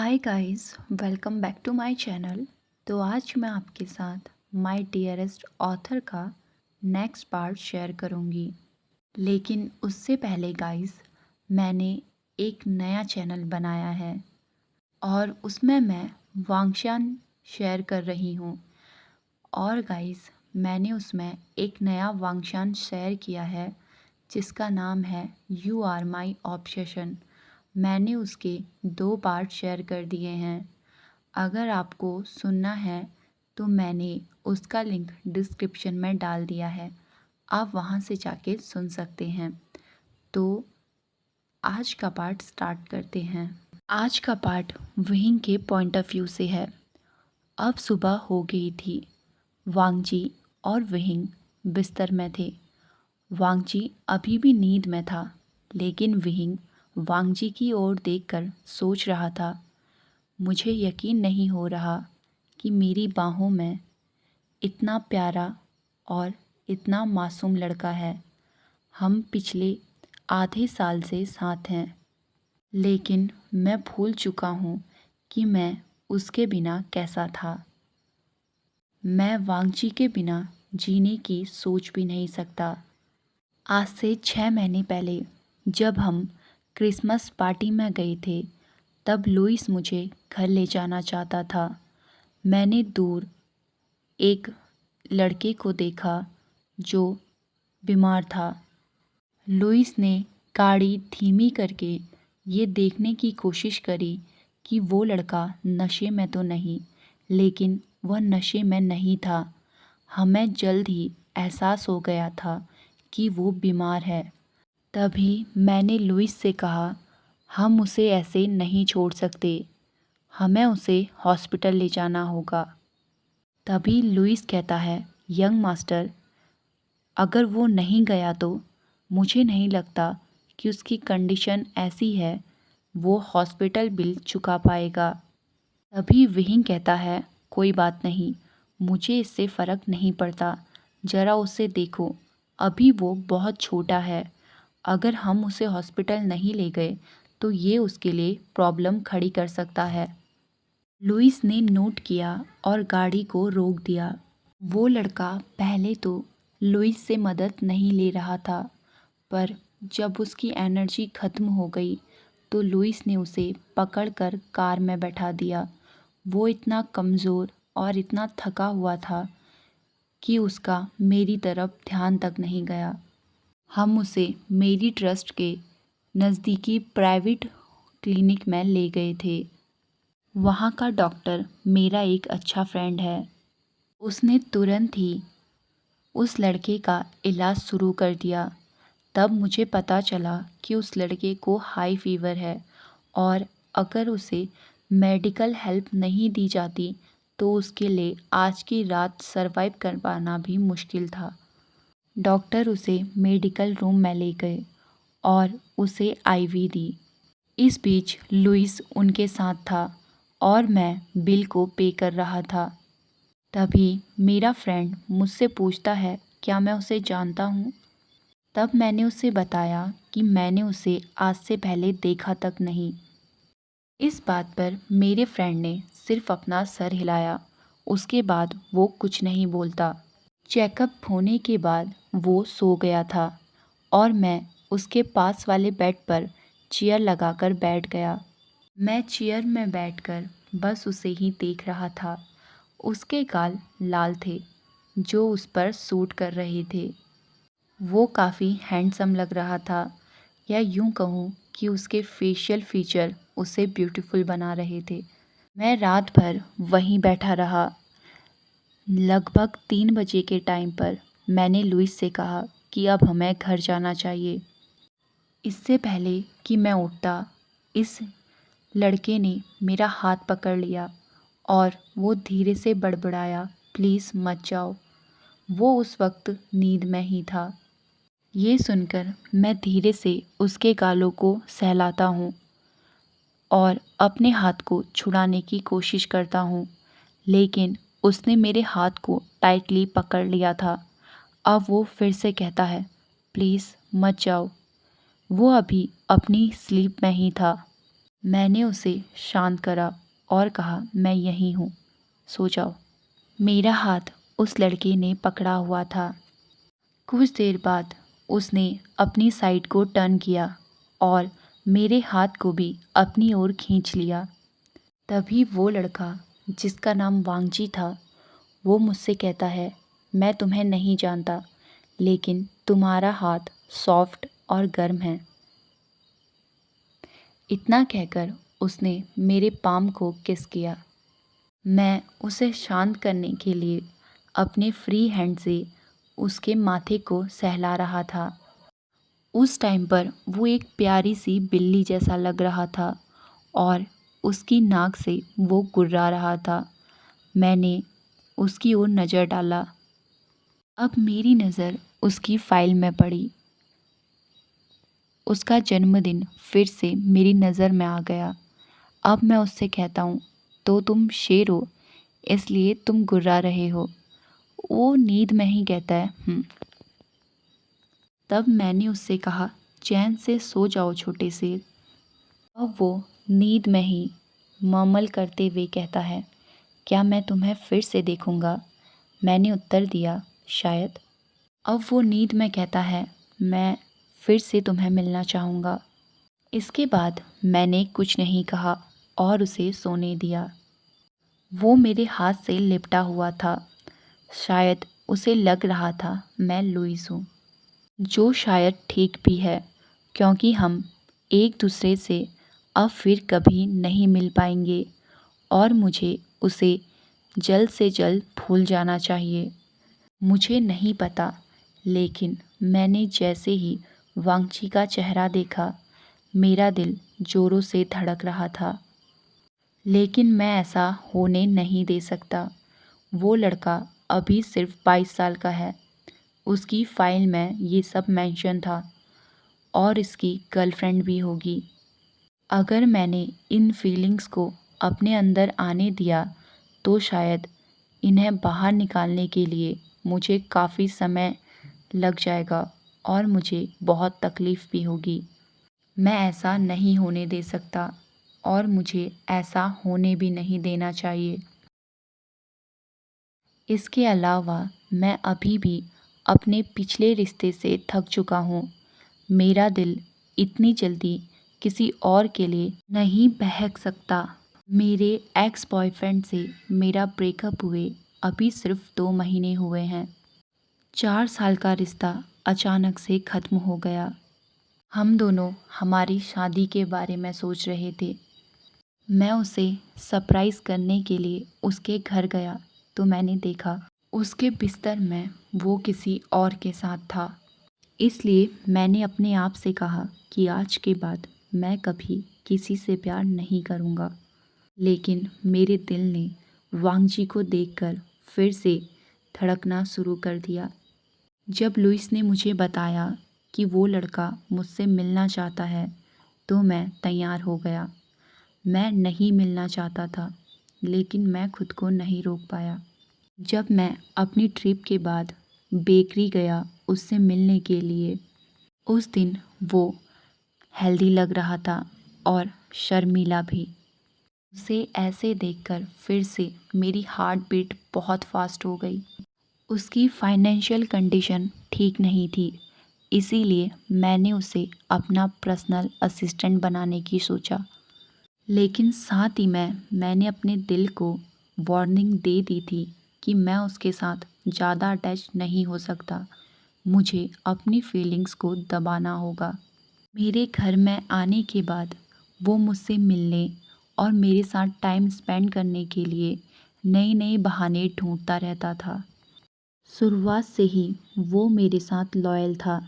Hi guys, welcome back to my channel. तो आज मैं आपके साथ माय डियरेस्ट ऑथर का नेक्स्ट पार्ट शेयर करूंगी। लेकिन उससे पहले गाइस, मैंने एक नया चैनल बनाया है और उसमें मैं वांगशान शेयर कर रही हूँ। और गाइस, मैंने उसमें एक नया वांगशान शेयर किया है जिसका नाम है यू आर माई ऑब्सेशन। मैंने उसके 2 पार्ट शेयर कर दिए हैं। अगर आपको सुनना है तो मैंने उसका लिंक डिस्क्रिप्शन में डाल दिया है, आप वहाँ से जाके सुन सकते हैं। तो आज का पार्ट स्टार्ट करते हैं। आज का पार्ट वहीं के पॉइंट ऑफ व्यू से है। अब सुबह हो गई थी। वांगजी और वहिंग बिस्तर में थे। वांगजी अभी भी नींद में था, लेकिन वहिंग वांगजी की ओर देखकर सोच रहा था, मुझे यकीन नहीं हो रहा कि मेरी बाहों में इतना प्यारा और इतना मासूम लड़का है। हम पिछले आधे साल से साथ हैं, लेकिन मैं भूल चुका हूँ कि मैं उसके बिना कैसा था। मैं वांगजी के बिना जीने की सोच भी नहीं सकता। आज से 6 महीने पहले जब हम क्रिसमस पार्टी में गए थे, तब लुइस मुझे घर ले जाना चाहता था। मैंने दूर एक लड़के को देखा जो बीमार था। लुइस ने गाड़ी धीमी करके ये देखने की कोशिश करी कि वो लड़का नशे में तो नहीं, लेकिन वह नशे में नहीं था। हमें जल्द ही एहसास हो गया था कि वो बीमार है। तभी मैंने लुइस से कहा, हम उसे ऐसे नहीं छोड़ सकते, हमें उसे हॉस्पिटल ले जाना होगा। तभी लुइस कहता है, यंग मास्टर, अगर वो नहीं गया तो मुझे नहीं लगता कि उसकी कंडीशन ऐसी है वो हॉस्पिटल बिल चुका पाएगा। तभी वहिंग कहता है, कोई बात नहीं, मुझे इससे फ़र्क नहीं पड़ता, ज़रा उसे देखो, अभी वो बहुत छोटा है। अगर हम उसे हॉस्पिटल नहीं ले गए तो ये उसके लिए प्रॉब्लम खड़ी कर सकता है। लुइस ने नोट किया और गाड़ी को रोक दिया। वो लड़का पहले तो लुइस से मदद नहीं ले रहा था, पर जब उसकी एनर्जी ख़त्म हो गई तो लुइस ने उसे पकड़कर कार में बैठा दिया। वो इतना कमज़ोर और इतना थका हुआ था कि उसका मेरी तरफ ध्यान तक नहीं गया। हम उसे मेरी ट्रस्ट के नज़दीकी प्राइवेट क्लिनिक में ले गए थे। वहाँ का डॉक्टर मेरा एक अच्छा फ्रेंड है। उसने तुरंत ही उस लड़के का इलाज शुरू कर दिया। तब मुझे पता चला कि उस लड़के को हाई फीवर है और अगर उसे मेडिकल हेल्प नहीं दी जाती तो उसके लिए आज की रात सरवाइव कर पाना भी मुश्किल था। डॉक्टर उसे मेडिकल रूम में ले गए और उसे आईवी दी। इस बीच लुइस उनके साथ था और मैं बिल को पे कर रहा था। तभी मेरा फ्रेंड मुझसे पूछता है, क्या मैं उसे जानता हूँ? तब मैंने उसे बताया कि मैंने उसे आज से पहले देखा तक नहीं। इस बात पर मेरे फ्रेंड ने सिर्फ अपना सर हिलाया। उसके बाद वो कुछ नहीं बोलता। चेकअप होने के बाद वो सो गया था और मैं उसके पास वाले बेड पर चेयर लगाकर बैठ गया। मैं चेयर में बैठकर बस उसे ही देख रहा था। उसके गाल लाल थे जो उस पर सूट कर रहे थे। वो काफ़ी हैंडसम लग रहा था, या यूं कहूँ कि उसके फेशियल फीचर उसे ब्यूटीफुल बना रहे थे। मैं रात भर वहीं बैठा रहा। लगभग 3 बजे के टाइम पर मैंने लुइस से कहा कि अब हमें घर जाना चाहिए। इससे पहले कि मैं उठता, इस लड़के ने मेरा हाथ पकड़ लिया और वो धीरे से बड़बड़ाया, प्लीज़ मत जाओ। वो उस वक्त नींद में ही था। ये सुनकर मैं धीरे से उसके गालों को सहलाता हूँ और अपने हाथ को छुड़ाने की कोशिश करता हूँ, लेकिन उसने मेरे हाथ को टाइटली पकड़ लिया था। अब वो फिर से कहता है, प्लीज़ मत जाओ। वो अभी अपनी स्लीप में ही था। मैंने उसे शांत करा और कहा, मैं यहीं हूँ, सो जाओ। मेरा हाथ उस लड़के ने पकड़ा हुआ था। कुछ देर बाद उसने अपनी साइड को टर्न किया और मेरे हाथ को भी अपनी ओर खींच लिया। तभी वो लड़का, जिसका नाम वांगजी था, वो मुझसे कहता है, मैं तुम्हें नहीं जानता, लेकिन तुम्हारा हाथ सॉफ्ट और गर्म है। इतना कहकर उसने मेरे पाम को किस किया। मैं उसे शांत करने के लिए अपने फ्री हैंड से उसके माथे को सहला रहा था। उस टाइम पर वो एक प्यारी सी बिल्ली जैसा लग रहा था और उसकी नाक से वो गुर्रा रहा था। मैंने उसकी ओर नज़र डाला। अब मेरी नज़र उसकी फ़ाइल में पड़ी। उसका जन्मदिन फिर से मेरी नज़र में आ गया। अब मैं उससे कहता हूँ, तो तुम शेर हो, इसलिए तुम गुर्रा रहे हो। वो नींद में ही कहता है। तब मैंने उससे कहा, चैन से सो जाओ छोटे शेर। अब वो नींद में ही मर्मल करते हुए कहता है, क्या मैं तुम्हें फिर से देखूंगा? मैंने उत्तर दिया, शायद। अब वो नींद में कहता है, मैं फिर से तुम्हें मिलना चाहूँगा। इसके बाद मैंने कुछ नहीं कहा और उसे सोने दिया। वो मेरे हाथ से लिपटा हुआ था। शायद उसे लग रहा था मैं लुइस हूँ, जो शायद ठीक भी है, क्योंकि हम एक दूसरे से अब फिर कभी नहीं मिल पाएंगे और मुझे उसे जल्द से जल्द भूल जाना चाहिए। मुझे नहीं पता, लेकिन मैंने जैसे ही वांगची का चेहरा देखा, मेरा दिल जोरों से धड़क रहा था। लेकिन मैं ऐसा होने नहीं दे सकता। वो लड़का अभी सिर्फ 22 साल का है। उसकी फ़ाइल में ये सब मेंशन था और इसकी गर्लफ्रेंड भी होगी। अगर मैंने इन फीलिंग्स को अपने अंदर आने दिया तो शायद इन्हें बाहर निकालने के लिए मुझे काफ़ी समय लग जाएगा और मुझे बहुत तकलीफ़ भी होगी। मैं ऐसा नहीं होने दे सकता और मुझे ऐसा होने भी नहीं देना चाहिए। इसके अलावा मैं अभी भी अपने पिछले रिश्ते से थक चुका हूँ। मेरा दिल इतनी जल्दी किसी और के लिए नहीं बहक सकता। मेरे एक्स बॉयफ्रेंड से मेरा ब्रेकअप हुए अभी सिर्फ 2 महीने हुए हैं। 4 साल का रिश्ता अचानक से ख़त्म हो गया। हम दोनों हमारी शादी के बारे में सोच रहे थे। मैं उसे सरप्राइज़ करने के लिए उसके घर गया तो मैंने देखा उसके बिस्तर में वो किसी और के साथ था। इसलिए मैंने अपने आप से कहा कि आज के बाद मैं कभी किसी से प्यार नहीं करूँगा। लेकिन मेरे दिल ने वांगजी को देखकर फिर से धड़कना शुरू कर दिया। जब लुइस ने मुझे बताया कि वो लड़का मुझसे मिलना चाहता है तो मैं तैयार हो गया। मैं नहीं मिलना चाहता था, लेकिन मैं खुद को नहीं रोक पाया। जब मैं अपनी ट्रिप के बाद बेकरी गया उससे मिलने के लिए, उस दिन वो हेल्दी लग रहा था और शर्मीला भी। उसे ऐसे देखकर फिर से मेरी हार्ट बीट बहुत फास्ट हो गई। उसकी फाइनेंशियल कंडीशन ठीक नहीं थी, इसीलिए मैंने उसे अपना पर्सनल असिस्टेंट बनाने की सोचा। लेकिन साथ ही मैंने अपने दिल को वार्निंग दे दी थी कि मैं उसके साथ ज़्यादा अटैच नहीं हो सकता। मुझे अपनी फीलिंग्स को दबाना होगा। मेरे घर में आने के बाद वो मुझसे मिलने और मेरे साथ टाइम स्पेंड करने के लिए नए नए बहाने ढूंढता रहता था। शुरुआत से ही वो मेरे साथ लॉयल था।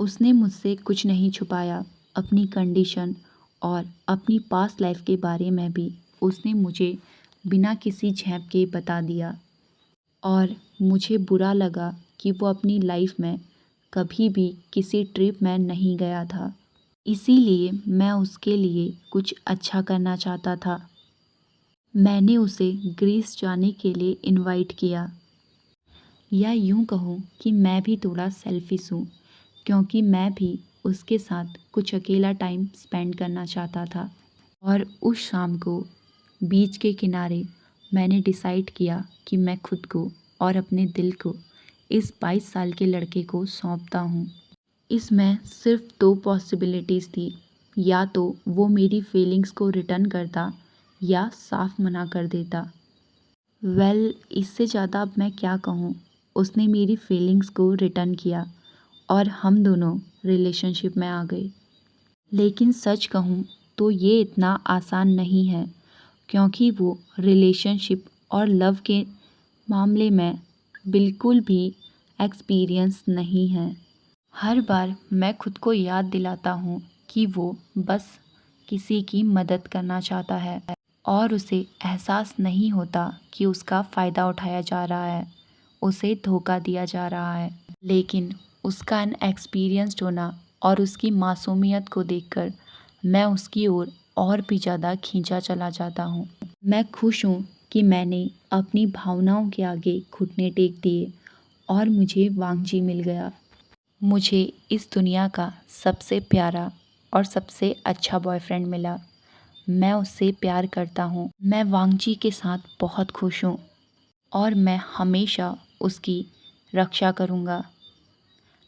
उसने मुझसे कुछ नहीं छुपाया। अपनी कंडीशन और अपनी पास्ट लाइफ के बारे में भी उसने मुझे बिना किसी झेप के बता दिया और मुझे बुरा लगा कि वो अपनी लाइफ में कभी भी किसी ट्रिप में नहीं गया था। इसीलिए मैं उसके लिए कुछ अच्छा करना चाहता था। मैंने उसे ग्रीस जाने के लिए इनवाइट किया, या यूँ कहूँ कि मैं भी थोड़ा सेल्फिश हूँ, क्योंकि मैं भी उसके साथ कुछ अकेला टाइम स्पेंड करना चाहता था। और उस शाम को बीच के किनारे मैंने डिसाइड किया कि मैं खुद को और अपने दिल को इस 22 साल के लड़के को सौंपता हूँ। इसमें सिर्फ 2 पॉसिबिलिटीज़ थी, या तो वो मेरी फीलिंग्स को रिटर्न करता या साफ मना कर देता। इससे ज़्यादा अब मैं क्या कहूँ। उसने मेरी फीलिंग्स को रिटर्न किया और हम दोनों रिलेशनशिप में आ गए। लेकिन सच कहूँ तो ये इतना आसान नहीं है, क्योंकि वो रिलेशनशिप और लव के मामले में बिल्कुल भी एक्सपीरियंस नहीं है। हर बार मैं खुद को याद दिलाता हूँ कि वो बस किसी की मदद करना चाहता है और उसे एहसास नहीं होता कि उसका फ़ायदा उठाया जा रहा है, उसे धोखा दिया जा रहा है। लेकिन उसका अनएक्सपीरियंस्ड होना और उसकी मासूमियत को देखकर मैं उसकी ओर और भी ज़्यादा खींचा चला जाता हूँ। मैं खुश हूँ कि मैंने अपनी भावनाओं के आगे घुटने टेक दिए और मुझे वांगजी मिल गया। मुझे इस दुनिया का सबसे प्यारा और सबसे अच्छा बॉयफ्रेंड मिला। मैं उससे प्यार करता हूँ। मैं वांगजी के साथ बहुत खुश हूँ और मैं हमेशा उसकी रक्षा करूँगा।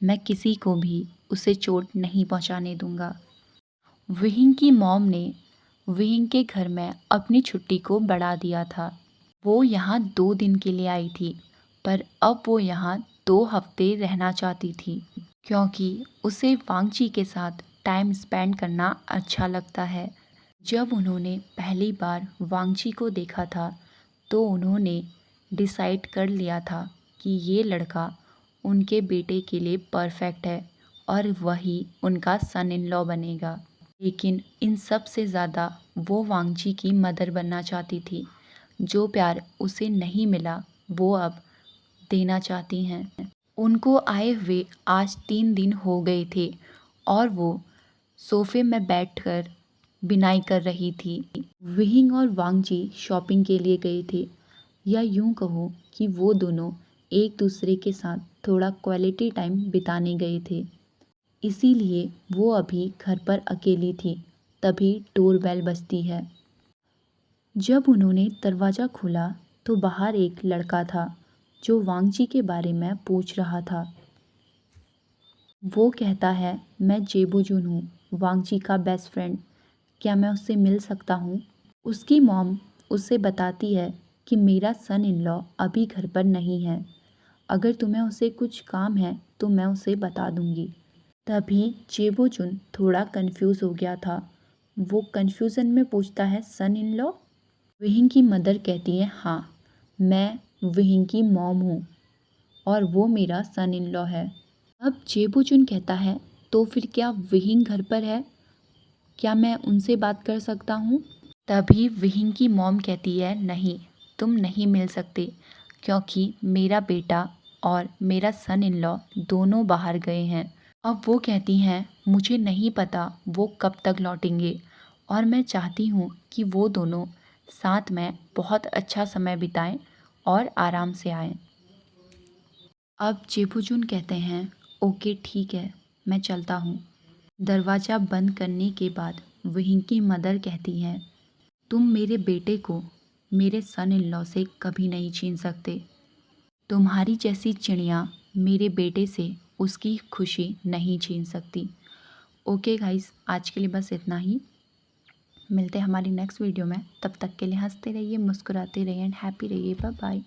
मैं किसी को भी उसे चोट नहीं पहुँचाने दूँगा। विहिंग की मॉम ने विहिंग के घर में अपनी छुट्टी को बढ़ा दिया था। वो यहाँ 2 दिन के लिए आई थी, पर अब वो यहाँ 2 हफ्ते रहना चाहती थी, क्योंकि उसे वांगजी के साथ टाइम स्पेंड करना अच्छा लगता है। जब उन्होंने पहली बार वांगजी को देखा था, तो उन्होंने डिसाइड कर लिया था कि ये लड़का उनके बेटे के लिए परफेक्ट है और वही उनका सन इन लॉ बनेगा। लेकिन इन सब से ज़्यादा वो वांगजी की मदर बनना चाहती थी। जो प्यार उसे नहीं मिला वो अब देना चाहती हैं। उनको आए हुए आज 3 दिन हो गए थे और वो सोफे में बैठकर बिनाई कर रही थी। विहिंग और वांगजी शॉपिंग के लिए गए थे, या यूं कहो कि वो दोनों एक दूसरे के साथ थोड़ा क्वालिटी टाइम बिताने गए थे। इसीलिए वो अभी घर पर अकेली थी। तभी डोरबेल बजती है। जब उन्होंने दरवाज़ा खोला तो बाहर एक लड़का था जो वांगजी के बारे में पूछ रहा था। वो कहता है, मैं जेबोजुन हूँ, वांगजी का बेस्ट फ्रेंड। क्या मैं उससे मिल सकता हूँ? उसकी मॉम उसे बताती है कि मेरा सन इन लॉ अभी घर पर नहीं है। अगर तुम्हें उसे कुछ काम है तो मैं उसे बता दूंगी। तभी जेबोजुन थोड़ा कंफ्यूज हो गया था। वो कंफ्यूजन में पूछता है, सन इन लॉ? विहिंग की मदर कहती है, हाँ, मैं विहिंग की मॉम हूँ और वो मेरा सन इन लॉ है। अब जेबोजुन कहता है, तो फिर क्या विहिंग घर पर है? क्या मैं उनसे बात कर सकता हूँ? तभी विहिंग की मॉम कहती है, नहीं, तुम नहीं मिल सकते, क्योंकि मेरा बेटा और मेरा सन इन लॉ दोनों बाहर गए हैं। अब वो कहती हैं, मुझे नहीं पता वो कब तक लौटेंगे और मैं चाहती हूँ कि वो दोनों साथ में बहुत अच्छा समय बिताएं और आराम से आएं। अब जेबुजुन कहते हैं, ओके ठीक है, मैं चलता हूँ। दरवाज़ा बंद करने के बाद विहिंग की मदर कहती हैं, तुम मेरे बेटे को मेरे सन इन लॉ से कभी नहीं छीन सकते। तुम्हारी जैसी चिड़िया मेरे बेटे से उसकी खुशी नहीं छीन सकती। ओके गाइस, आज के लिए बस इतना ही। मिलते हैं हमारी नेक्स्ट वीडियो में। तब तक के लिए हंसते रहिए, मुस्कुराते रहिए एंड हैप्पी रहिए। Bye bye.